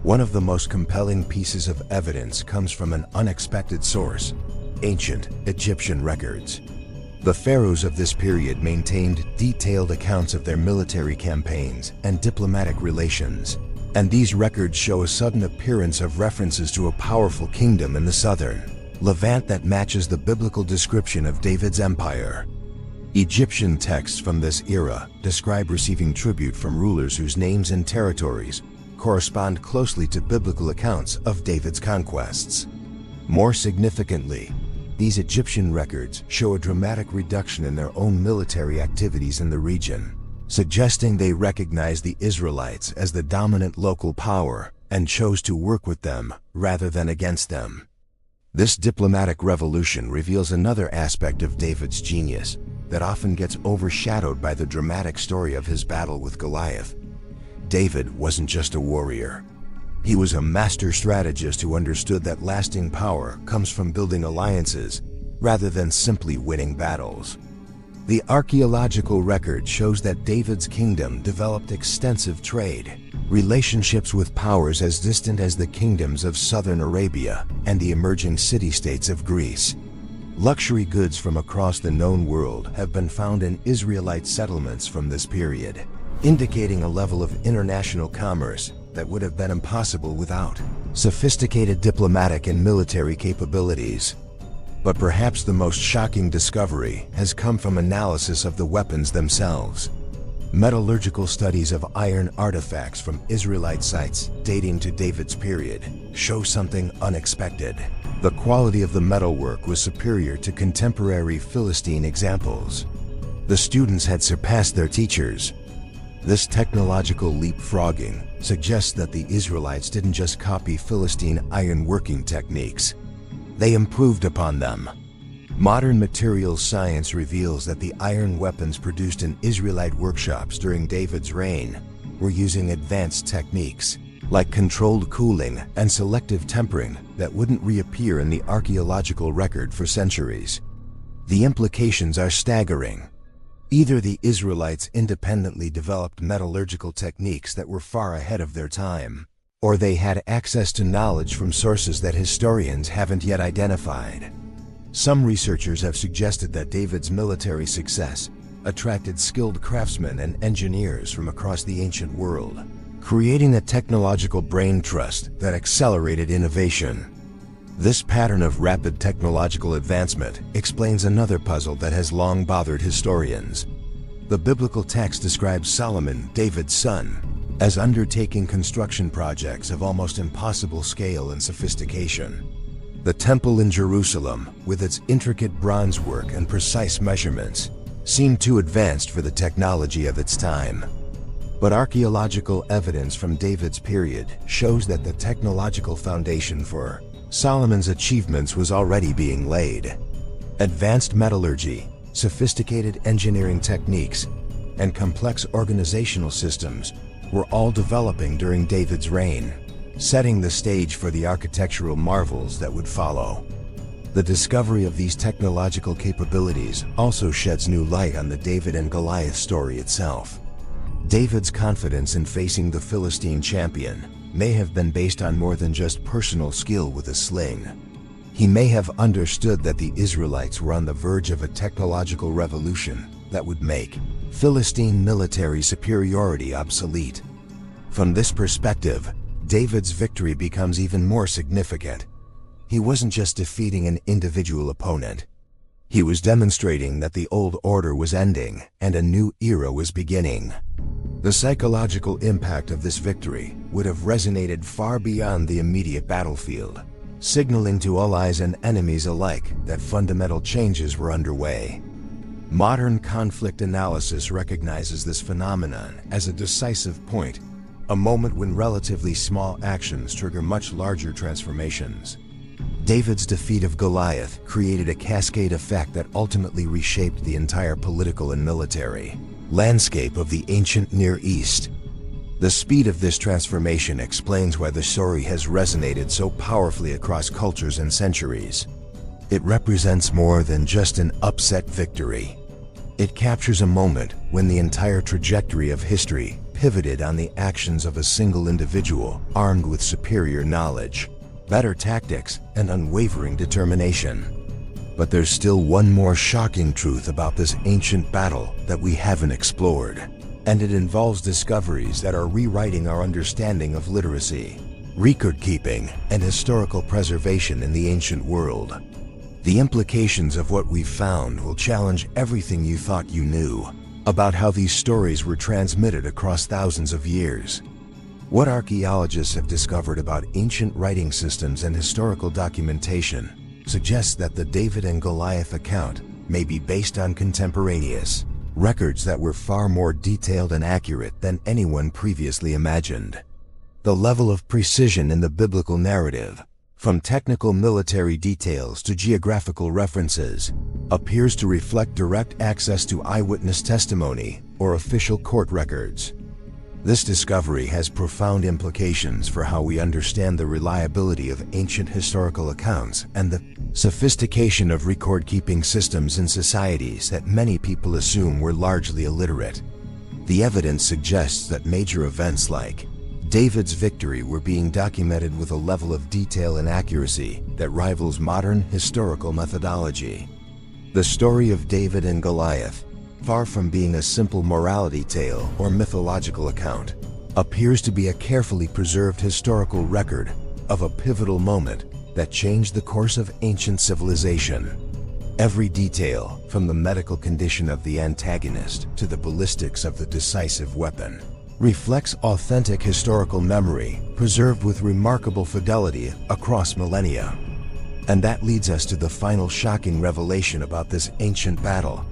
One of the most compelling pieces of evidence comes from an unexpected source: ancient Egyptian records. The pharaohs of this period maintained detailed accounts of their military campaigns and diplomatic relations, and these records show a sudden appearance of references to a powerful kingdom in the southern Levant that matches the biblical description of David's empire. Egyptian texts from this era describe receiving tribute from rulers whose names and territories correspond closely to biblical accounts of David's conquests. More significantly, these Egyptian records show a dramatic reduction in their own military activities in the region, suggesting they recognized the Israelites as the dominant local power and chose to work with them rather than against them. This diplomatic revolution reveals another aspect of David's genius that often gets overshadowed by the dramatic story of his battle with Goliath. David wasn't just a warrior. He was a master strategist who understood that lasting power comes from building alliances rather than simply winning battles. The archaeological record shows that David's kingdom developed extensive trade, relationships with powers as distant as the kingdoms of southern Arabia and the emerging city-states of Greece. Luxury goods from across the known world have been found in Israelite settlements from this period, indicating a level of international commerce that would have been impossible without sophisticated diplomatic and military capabilities. But perhaps the most shocking discovery has come from analysis of the weapons themselves. Metallurgical studies of iron artifacts from Israelite sites dating to David's period show something unexpected. The quality of the metalwork was superior to contemporary Philistine examples. The students had surpassed their teachers. This technological leapfrogging suggests that the Israelites didn't just copy Philistine iron-working techniques. They improved upon them. Modern materials science reveals that the iron weapons produced in Israelite workshops during David's reign were using advanced techniques, like controlled cooling and selective tempering that wouldn't reappear in the archaeological record for centuries. The implications are staggering. Either the Israelites independently developed metallurgical techniques that were far ahead of their time, or they had access to knowledge from sources that historians haven't yet identified. Some researchers have suggested that David's military success attracted skilled craftsmen and engineers from across the ancient world, creating a technological brain trust that accelerated innovation. This pattern of rapid technological advancement explains another puzzle that has long bothered historians. The biblical text describes Solomon, David's son, as undertaking construction projects of almost impossible scale and sophistication. The temple in Jerusalem, with its intricate bronze work and precise measurements, seemed too advanced for the technology of its time. But archaeological evidence from David's period shows that the technological foundation for Solomon's achievements was already being laid. Advanced metallurgy, sophisticated engineering techniques, and complex organizational systems were all developing during David's reign, setting the stage for the architectural marvels that would follow. The discovery of these technological capabilities also sheds new light on the David and Goliath story itself. David's confidence in facing the Philistine champion may have been based on more than just personal skill with a sling. He may have understood that the Israelites were on the verge of a technological revolution that would make Philistine military superiority obsolete. From this perspective, David's victory becomes even more significant. He wasn't just defeating an individual opponent. He was demonstrating that the old order was ending and a new era was beginning. The psychological impact of this victory would have resonated far beyond the immediate battlefield, signaling to allies and enemies alike that fundamental changes were underway. Modern conflict analysis recognizes this phenomenon as a decisive point, a moment when relatively small actions trigger much larger transformations. David's defeat of Goliath created a cascade effect that ultimately reshaped the entire political and military landscape of the ancient Near East. The speed of this transformation explains why the story has resonated so powerfully across cultures and centuries. It represents more than just an upset victory. It captures a moment when the entire trajectory of history pivoted on the actions of a single individual armed with superior knowledge, better tactics, and unwavering determination. But there's still one more shocking truth about this ancient battle that we haven't explored, and it involves discoveries that are rewriting our understanding of literacy, record keeping, and historical preservation in the ancient world. The implications of what we've found will challenge everything you thought you knew about how these stories were transmitted across thousands of years. What archaeologists have discovered about ancient writing systems and historical documentation suggests that the David and Goliath account may be based on contemporaneous records that were far more detailed and accurate than anyone previously imagined. The level of precision in the biblical narrative, from technical military details to geographical references, appears to reflect direct access to eyewitness testimony or official court records. This discovery has profound implications for how we understand the reliability of ancient historical accounts and the sophistication of record-keeping systems in societies that many people assume were largely illiterate. The evidence suggests that major events like David's victory were being documented with a level of detail and accuracy that rivals modern historical methodology. The story of David and Goliath, far from being a simple morality tale or mythological account, appears to be a carefully preserved historical record of a pivotal moment that changed the course of ancient civilization. Every detail, from the medical condition of the antagonist to the ballistics of the decisive weapon, reflects authentic historical memory preserved with remarkable fidelity across millennia. And that leads us to the final shocking revelation about this ancient battle,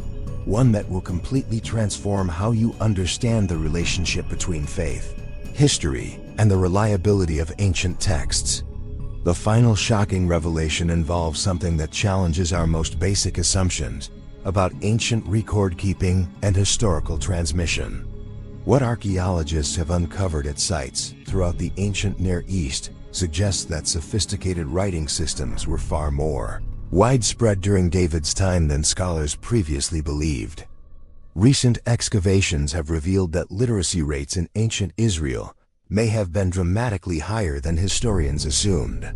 one that will completely transform how you understand the relationship between faith, history, and the reliability of ancient texts. The final shocking revelation involves something that challenges our most basic assumptions about ancient record-keeping and historical transmission. What archaeologists have uncovered at sites throughout the ancient Near East suggests that sophisticated writing systems were far more widespread during David's time than scholars previously believed. Recent excavations have revealed that literacy rates in ancient Israel may have been dramatically higher than historians assumed.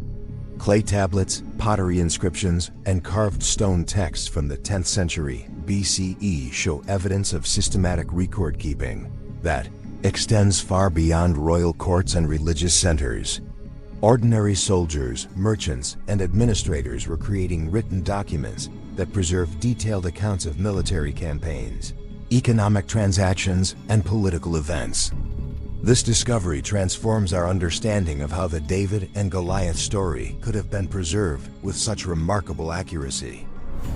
Clay tablets, pottery inscriptions, and carved stone texts from the 10th century BCE show evidence of systematic record-keeping that extends far beyond royal courts and religious centers. Ordinary soldiers, merchants, and administrators were creating written documents that preserve detailed accounts of military campaigns, economic transactions, and political events. This discovery transforms our understanding of how the David and Goliath story could have been preserved with such remarkable accuracy.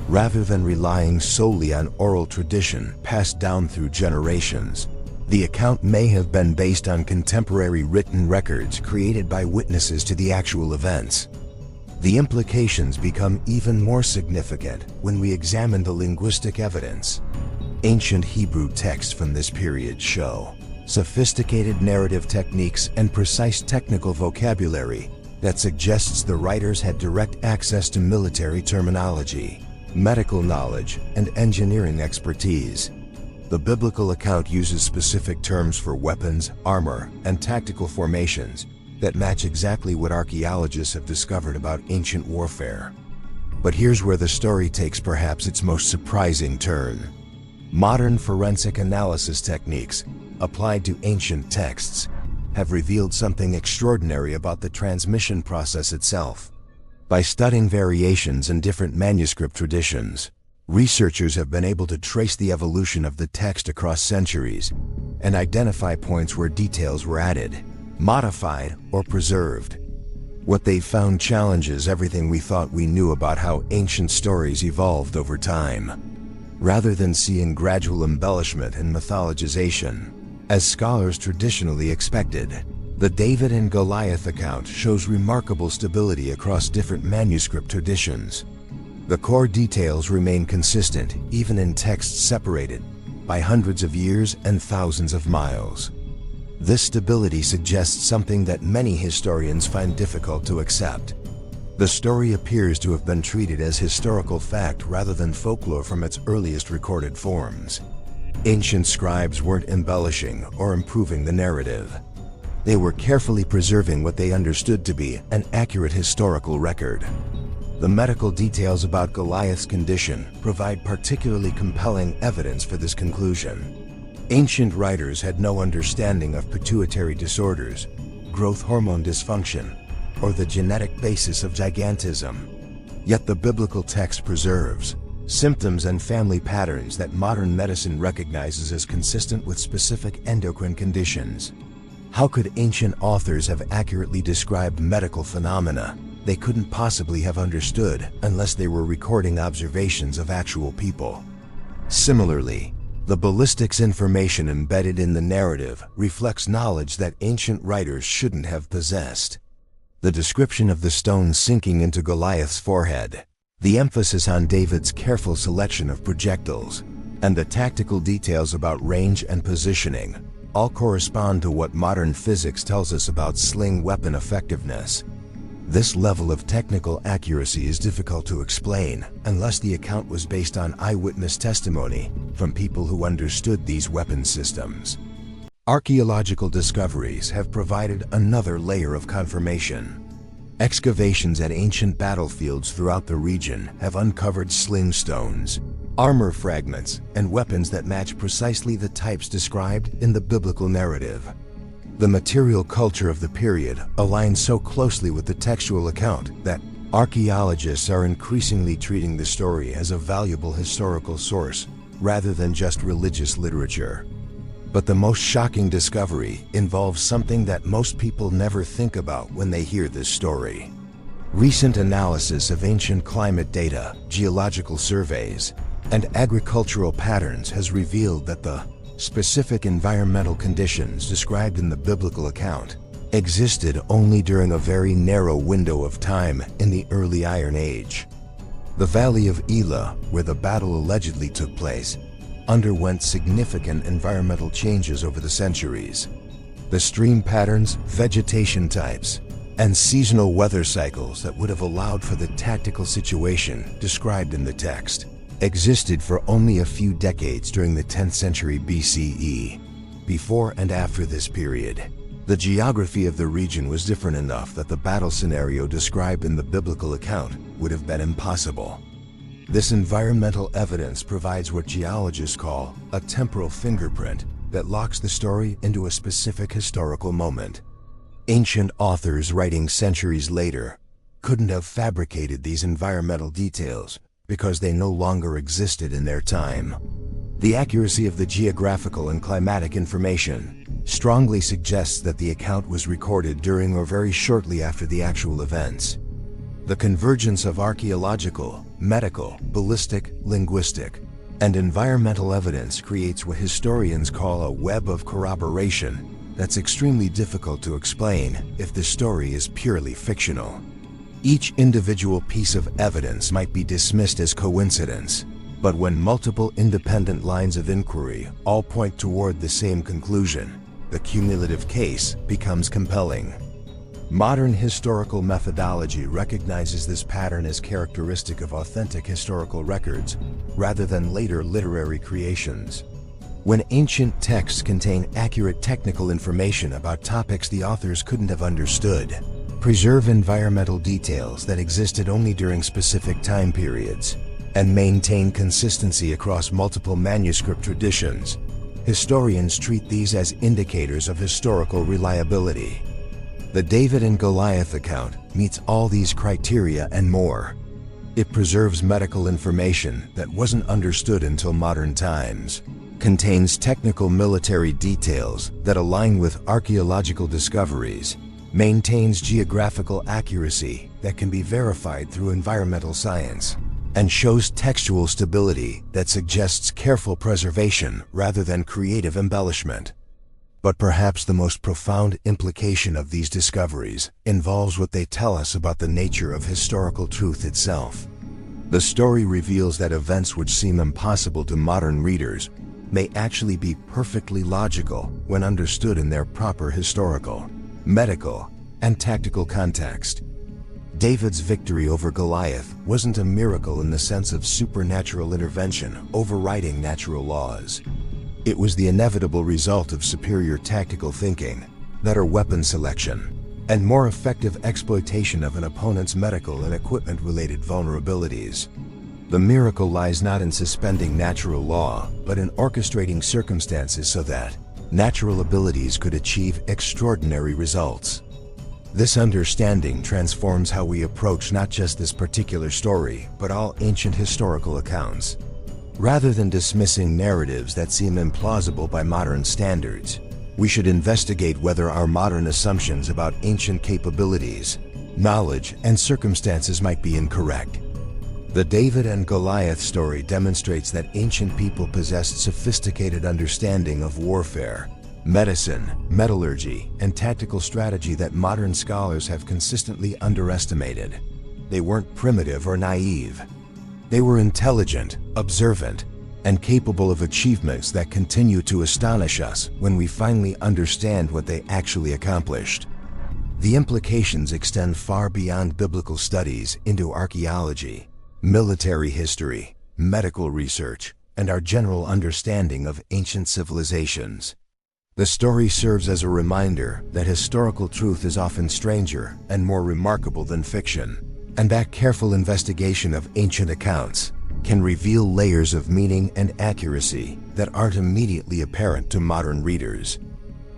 Rather than relying solely on oral tradition passed down through generations, the account may have been based on contemporary written records created by witnesses to the actual events. The implications become even more significant when we examine the linguistic evidence. Ancient Hebrew texts from this period show sophisticated narrative techniques and precise technical vocabulary that suggests the writers had direct access to military terminology, medical knowledge, and engineering expertise. The biblical account uses specific terms for weapons, armor, and tactical formations that match exactly what archaeologists have discovered about ancient warfare. But here's where the story takes perhaps its most surprising turn. Modern forensic analysis techniques applied to ancient texts have revealed something extraordinary about the transmission process itself. By studying variations in different manuscript traditions, researchers have been able to trace the evolution of the text across centuries and identify points where details were added, modified, or preserved. What they've found challenges everything we thought we knew about how ancient stories evolved over time. Rather than seeing gradual embellishment and mythologization, as scholars traditionally expected, the David and Goliath account shows remarkable stability across different manuscript traditions. The core details remain consistent even in texts separated by hundreds of years and thousands of miles. This stability suggests something that many historians find difficult to accept. The story appears to have been treated as historical fact rather than folklore from its earliest recorded forms. Ancient scribes weren't embellishing or improving the narrative. They were carefully preserving what they understood to be an accurate historical record. The medical details about Goliath's condition provide particularly compelling evidence for this conclusion. Ancient writers had no understanding of pituitary disorders, growth hormone dysfunction, or the genetic basis of gigantism. Yet the biblical text preserves symptoms and family patterns that modern medicine recognizes as consistent with specific endocrine conditions. How could ancient authors have accurately described medical phenomena they couldn't possibly have understood unless they were recording observations of actual people? Similarly, the ballistics information embedded in the narrative reflects knowledge that ancient writers shouldn't have possessed. The description of the stone sinking into Goliath's forehead, the emphasis on David's careful selection of projectiles, and the tactical details about range and positioning all correspond to what modern physics tells us about sling weapon effectiveness. This level of technical accuracy is difficult to explain unless the account was based on eyewitness testimony from people who understood these weapon systems. Archaeological discoveries have provided another layer of confirmation. Excavations at ancient battlefields throughout the region have uncovered sling stones, armor fragments, and weapons that match precisely the types described in the biblical narrative. The material culture of the period aligns so closely with the textual account that archaeologists are increasingly treating the story as a valuable historical source rather than just religious literature. But the most shocking discovery involves something that most people never think about when they hear this story. Recent analysis of ancient climate data, geological surveys, and agricultural patterns has revealed that the specific environmental conditions described in the biblical account existed only during a very narrow window of time in the early Iron Age. The Valley of Elah, where the battle allegedly took place, underwent significant environmental changes over the centuries. The stream patterns, vegetation types, and seasonal weather cycles that would have allowed for the tactical situation described in the text existed for only a few decades during the 10th century BCE. Before and after this period, The geography of the region was different enough that the battle scenario described in the biblical account would have been impossible. This environmental evidence provides what geologists call a temporal fingerprint that locks the story into a specific historical moment. Ancient authors writing centuries later couldn't have fabricated these environmental details because they no longer existed in their time. The accuracy of the geographical and climatic information strongly suggests that the account was recorded during or very shortly after the actual events. The convergence of archaeological, medical, ballistic, linguistic, and environmental evidence creates what historians call a web of corroboration that's extremely difficult to explain if the story is purely fictional. Each individual piece of evidence might be dismissed as coincidence, but when multiple independent lines of inquiry all point toward the same conclusion, the cumulative case becomes compelling. Modern historical methodology recognizes this pattern as characteristic of authentic historical records rather than later literary creations. When ancient texts contain accurate technical information about topics the authors couldn't have understood, preserve environmental details that existed only during specific time periods, and maintain consistency across multiple manuscript traditions, historians treat these as indicators of historical reliability. The David and Goliath account meets all these criteria and more. It preserves medical information that wasn't understood until modern times, contains technical military details that align with archaeological discoveries, maintains geographical accuracy that can be verified through environmental science, and shows textual stability that suggests careful preservation rather than creative embellishment. But perhaps the most profound implication of these discoveries involves what they tell us about the nature of historical truth itself. The story reveals that events which seem impossible to modern readers may actually be perfectly logical when understood in their proper historical, medical, and tactical context. David's victory over Goliath wasn't a miracle in the sense of supernatural intervention overriding natural laws. It was the inevitable result of superior tactical thinking, better weapon selection, and more effective exploitation of an opponent's medical and equipment-related vulnerabilities. The miracle lies not in suspending natural law, but in orchestrating circumstances so that natural abilities could achieve extraordinary results. This understanding transforms how we approach not just this particular story, but all ancient historical accounts. Rather than dismissing narratives that seem implausible by modern standards, we should investigate whether our modern assumptions about ancient capabilities, knowledge, and circumstances might be incorrect. The David and Goliath story demonstrates that ancient people possessed sophisticated understanding of warfare, medicine, metallurgy, and tactical strategy that modern scholars have consistently underestimated. They weren't primitive or naive. They were intelligent, observant, and capable of achievements that continue to astonish us when we finally understand what they actually accomplished. The implications extend far beyond biblical studies into archaeology, military history, medical research, and our general understanding of ancient civilizations. The story serves as a reminder that historical truth is often stranger and more remarkable than fiction, and that careful investigation of ancient accounts can reveal layers of meaning and accuracy that aren't immediately apparent to modern readers.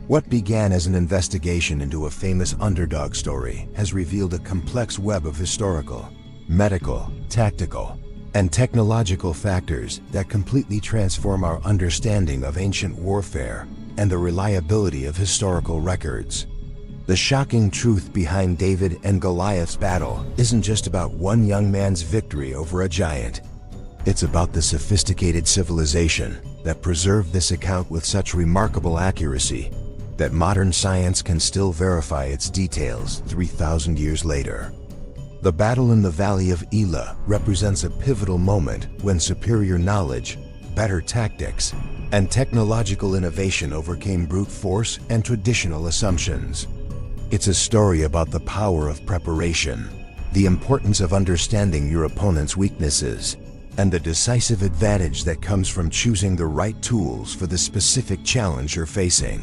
What began as an investigation into a famous underdog story has revealed a complex web of historical, medical, tactical, and technological factors that completely transform our understanding of ancient warfare and the reliability of historical records. The shocking truth behind David and Goliath's battle isn't just about one young man's victory over a giant. It's about the sophisticated civilization that preserved this account with such remarkable accuracy that modern science can still verify its details 3,000 years later. The battle in the Valley of Elah represents a pivotal moment when superior knowledge, better tactics, and technological innovation overcame brute force and traditional assumptions. It's a story about the power of preparation, the importance of understanding your opponent's weaknesses, and the decisive advantage that comes from choosing the right tools for the specific challenge you're facing.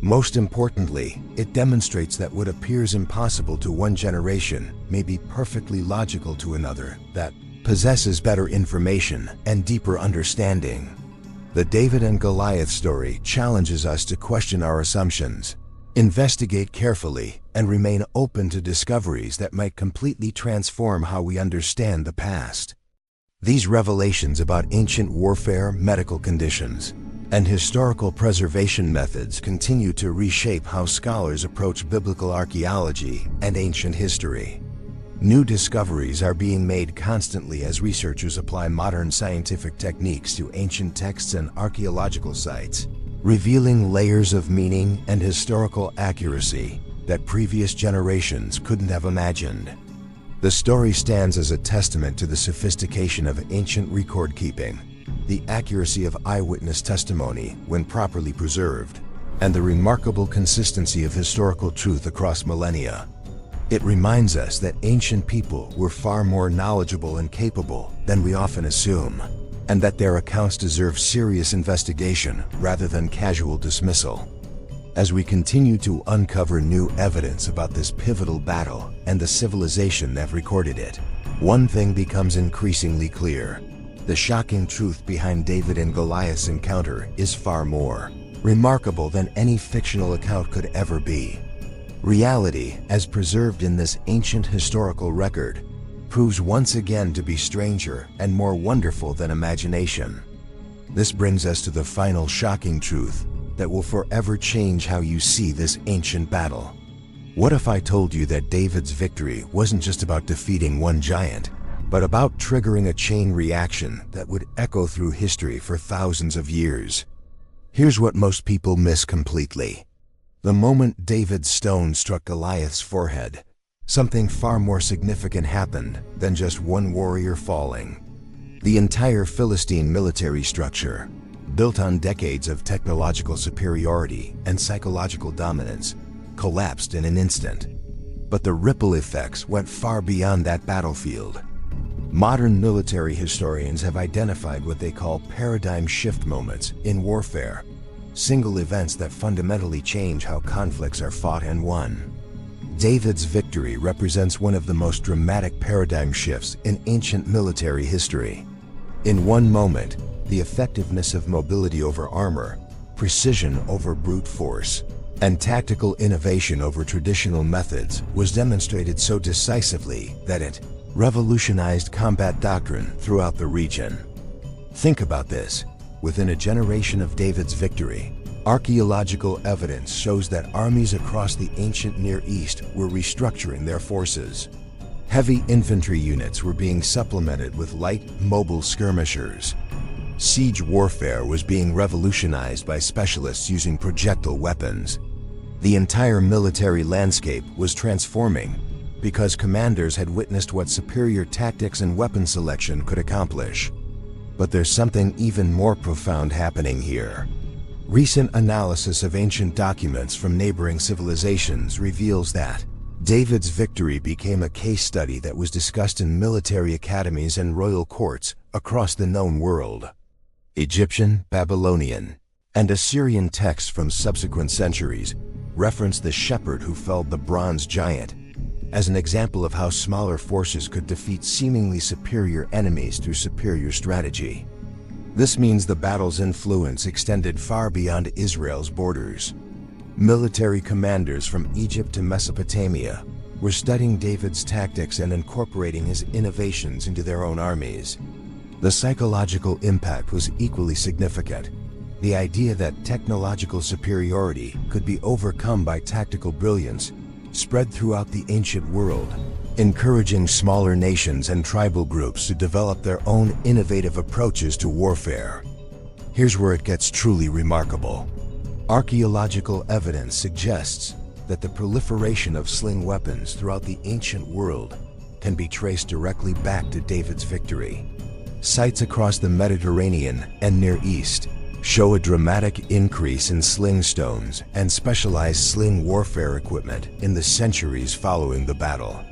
Most importantly, it demonstrates that what appears impossible to one generation may be perfectly logical to another that possesses better information and deeper understanding. The David and Goliath story challenges us to question our assumptions, investigate carefully, and remain open to discoveries that might completely transform how we understand the past. These revelations about ancient warfare, medical conditions, and historical preservation methods continue to reshape how scholars approach biblical archaeology and ancient history. New discoveries are being made constantly as researchers apply modern scientific techniques to ancient texts and archaeological sites, revealing layers of meaning and historical accuracy that previous generations couldn't have imagined. The story stands as a testament to the sophistication of ancient record-keeping, the accuracy of eyewitness testimony when properly preserved, and the remarkable consistency of historical truth across millennia. It reminds us that ancient people were far more knowledgeable and capable than we often assume, and that their accounts deserve serious investigation rather than casual dismissal. As we continue to uncover new evidence about this pivotal battle and the civilization that recorded it, one thing becomes increasingly clear. The shocking truth behind David and Goliath's encounter is far more remarkable than any fictional account could ever be. Reality, as preserved in this ancient historical record, proves once again to be stranger and more wonderful than imagination. This brings us to the final shocking truth that will forever change how you see this ancient battle. What if I told you that David's victory wasn't just about defeating one giant, but about triggering a chain reaction that would echo through history for thousands of years? Here's what most people miss completely. The moment David's stone struck Goliath's forehead, something far more significant happened than just one warrior falling. The entire Philistine military structure, built on decades of technological superiority and psychological dominance, collapsed in an instant. But the ripple effects went far beyond that battlefield. Modern military historians have identified what they call paradigm shift moments in warfare, single events that fundamentally change how conflicts are fought and won. David's victory represents one of the most dramatic paradigm shifts in ancient military history. In one moment, the effectiveness of mobility over armor, precision over brute force, and tactical innovation over traditional methods was demonstrated so decisively that it revolutionized combat doctrine throughout the region. Think about this. Within a generation of David's victory, archaeological evidence shows that armies across the ancient Near East were restructuring their forces. Heavy infantry units were being supplemented with light, mobile skirmishers. Siege warfare was being revolutionized by specialists using projectile weapons. The entire military landscape was transforming because commanders had witnessed what superior tactics and weapon selection could accomplish. But there's something even more profound happening here. Recent analysis of ancient documents from neighboring civilizations reveals that David's victory became a case study that was discussed in military academies and royal courts across the known world. Egyptian, Babylonian, and Assyrian texts from subsequent centuries reference the shepherd who felled the bronze giant as an example of how smaller forces could defeat seemingly superior enemies through superior strategy. This means the battle's influence extended far beyond Israel's borders. Military commanders from Egypt to Mesopotamia were studying David's tactics and incorporating his innovations into their own armies. The psychological impact was equally significant. The idea that technological superiority could be overcome by tactical brilliance spread throughout the ancient world, encouraging smaller nations and tribal groups to develop their own innovative approaches to warfare. Here's where it gets truly remarkable. Archaeological evidence suggests that the proliferation of sling weapons throughout the ancient world can be traced directly back to David's victory. Sites across the Mediterranean and Near East show a dramatic increase in sling stones and specialized sling warfare equipment in the centuries following the battle.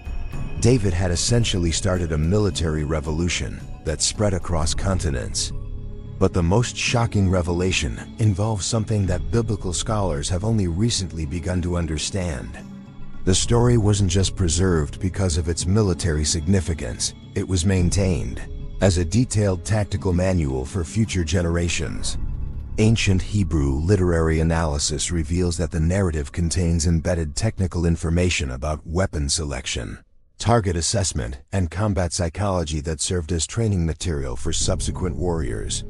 David had essentially started a military revolution that spread across continents. But the most shocking revelation involves something that biblical scholars have only recently begun to understand. The story wasn't just preserved because of its military significance, it was maintained as a detailed tactical manual for future generations. Ancient Hebrew literary analysis reveals that the narrative contains embedded technical information about weapon selection, target assessment, and combat psychology that served as training material for subsequent warriors.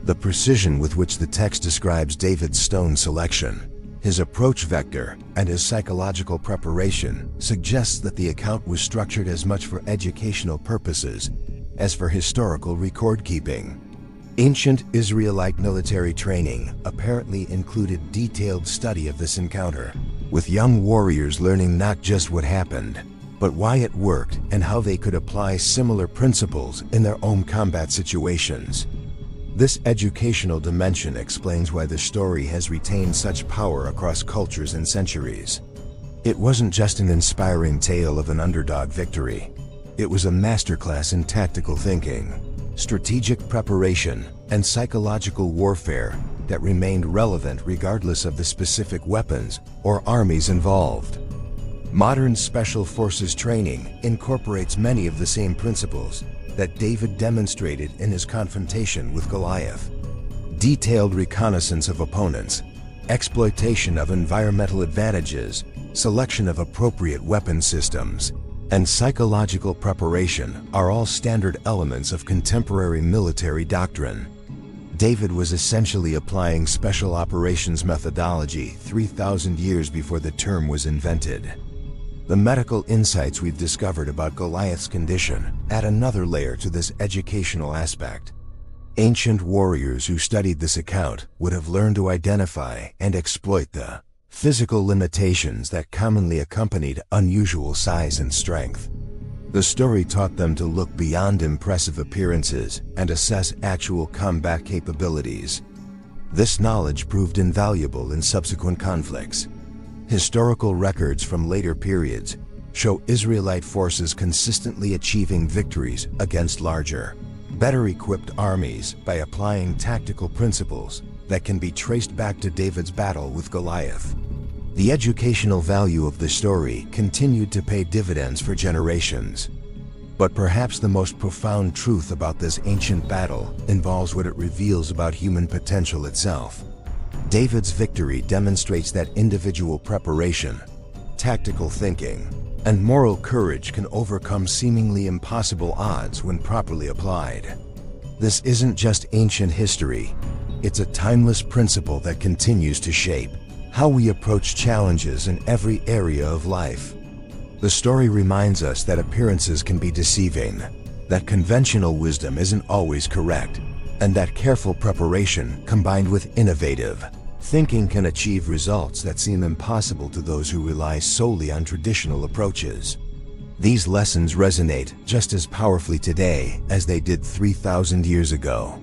The precision with which the text describes David's stone selection, his approach vector, and his psychological preparation suggests that the account was structured as much for educational purposes as for historical record-keeping. Ancient Israelite military training apparently included detailed study of this encounter, with young warriors learning not just what happened, but why it worked and how they could apply similar principles in their own combat situations. This educational dimension explains why the story has retained such power across cultures and centuries. It wasn't just an inspiring tale of an underdog victory. It was a masterclass in tactical thinking, strategic preparation, and psychological warfare that remained relevant regardless of the specific weapons or armies involved. Modern special forces training incorporates many of the same principles that David demonstrated in his confrontation with Goliath. Detailed reconnaissance of opponents, exploitation of environmental advantages, selection of appropriate weapon systems, and psychological preparation are all standard elements of contemporary military doctrine. David was essentially applying special operations methodology 3,000 years before the term was invented. The medical insights we've discovered about Goliath's condition add another layer to this educational aspect. Ancient warriors who studied this account would have learned to identify and exploit the physical limitations that commonly accompanied unusual size and strength. The story taught them to look beyond impressive appearances and assess actual combat capabilities. This knowledge proved invaluable in subsequent conflicts. Historical records from later periods show Israelite forces consistently achieving victories against larger, better equipped armies by applying tactical principles that can be traced back to David's battle with Goliath. The educational value of the story continued to pay dividends for generations. But perhaps the most profound truth about this ancient battle involves what it reveals about human potential itself. David's victory demonstrates that individual preparation, tactical thinking, and moral courage can overcome seemingly impossible odds when properly applied. This isn't just ancient history, it's a timeless principle that continues to shape how we approach challenges in every area of life. The story reminds us that appearances can be deceiving, that conventional wisdom isn't always correct, and that careful preparation combined with innovative thinking can achieve results that seem impossible to those who rely solely on traditional approaches. These lessons resonate just as powerfully today as they did 3,000 years ago.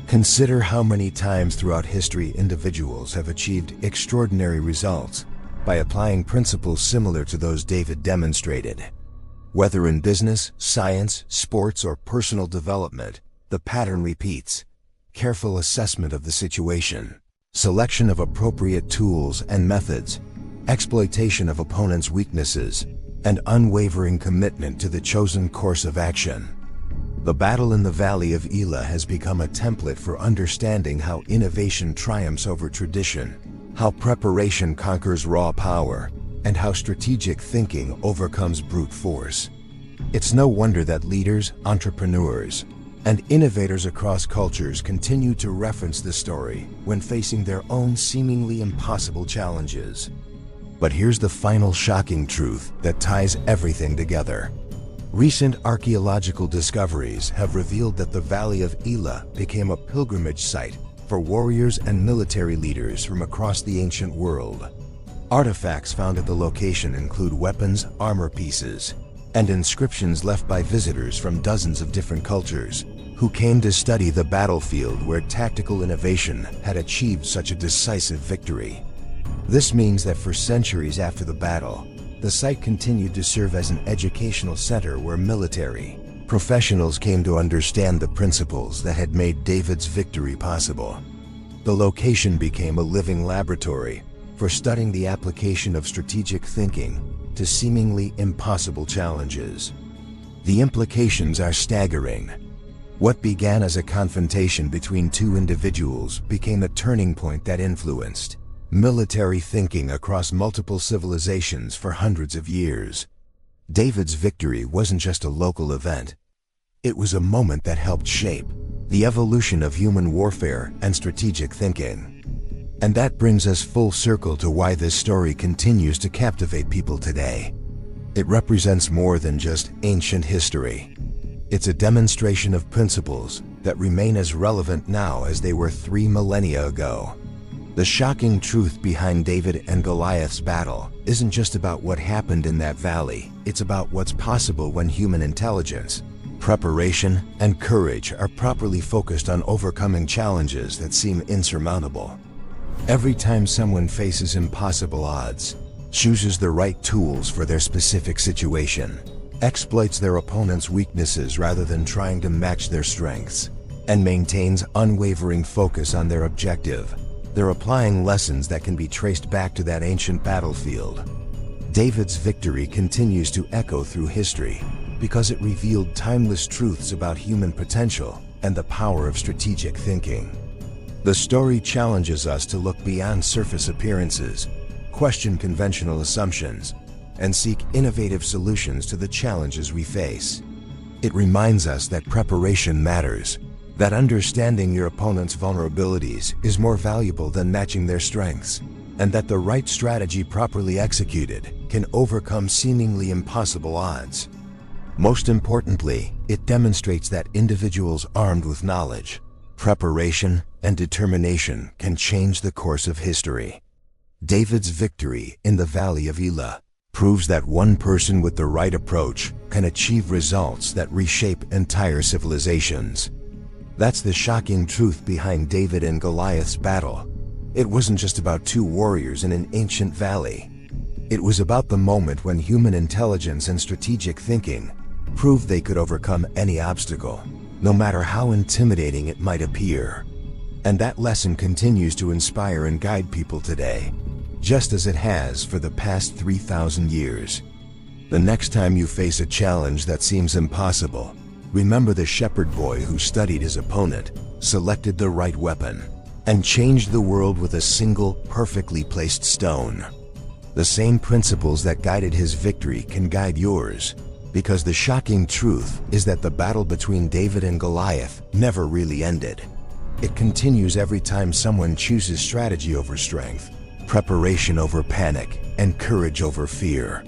Consider how many times throughout history individuals have achieved extraordinary results by applying principles similar to those David demonstrated. Whether in business, science, sports, or personal development, the pattern repeats. Careful assessment of the situation, selection of appropriate tools and methods, exploitation of opponents' weaknesses, and unwavering commitment to the chosen course of action. The battle in the Valley of Elah has become a template for understanding how innovation triumphs over tradition, how preparation conquers raw power, and how strategic thinking overcomes brute force. It's no wonder that leaders, entrepreneurs, and innovators across cultures continue to reference this story when facing their own seemingly impossible challenges. But here's the final shocking truth that ties everything together. Recent archaeological discoveries have revealed that the Valley of Elah became a pilgrimage site for warriors and military leaders from across the ancient world. Artifacts found at the location include weapons, armor pieces, and inscriptions left by visitors from dozens of different cultures who came to study the battlefield where tactical innovation had achieved such a decisive victory. This means that for centuries after the battle, the site continued to serve as an educational center where military, professionals came to understand the principles that had made David's victory possible. The location became a living laboratory for studying the application of strategic thinking to seemingly impossible challenges. The implications are staggering. What began as a confrontation between two individuals became a turning point that influenced military thinking across multiple civilizations for hundreds of years. David's victory wasn't just a local event. It was a moment that helped shape the evolution of human warfare and strategic thinking. And that brings us full circle to why this story continues to captivate people today. It represents more than just ancient history. It's a demonstration of principles that remain as relevant now as they were 3 millennia ago. The shocking truth behind David and Goliath's battle isn't just about what happened in that valley, it's about what's possible when human intelligence, preparation, and courage are properly focused on overcoming challenges that seem insurmountable. Every time someone faces impossible odds, chooses the right tools for their specific situation, exploits their opponent's weaknesses rather than trying to match their strengths, and maintains unwavering focus on their objective, they're applying lessons that can be traced back to that ancient battlefield. David's victory continues to echo through history because it revealed timeless truths about human potential and the power of strategic thinking. The story challenges us to look beyond surface appearances, question conventional assumptions, and seek innovative solutions to the challenges we face. It reminds us that preparation matters, that understanding your opponent's vulnerabilities is more valuable than matching their strengths, and that the right strategy properly executed can overcome seemingly impossible odds. Most importantly, it demonstrates that individuals armed with knowledge, preparation, and determination can change the course of history. David's victory in the Valley of Elah proves that one person with the right approach can achieve results that reshape entire civilizations. That's the shocking truth behind David and Goliath's battle. It wasn't just about two warriors in an ancient valley. It was about the moment when human intelligence and strategic thinking proved they could overcome any obstacle, no matter how intimidating it might appear. And that lesson continues to inspire and guide people today, just as it has for the past 3,000 years. The next time you face a challenge that seems impossible, remember the shepherd boy who studied his opponent, selected the right weapon, and changed the world with a single, perfectly placed stone. The same principles that guided his victory can guide yours, because the shocking truth is that the battle between David and Goliath never really ended. It continues every time someone chooses strategy over strength, preparation over panic, and courage over fear.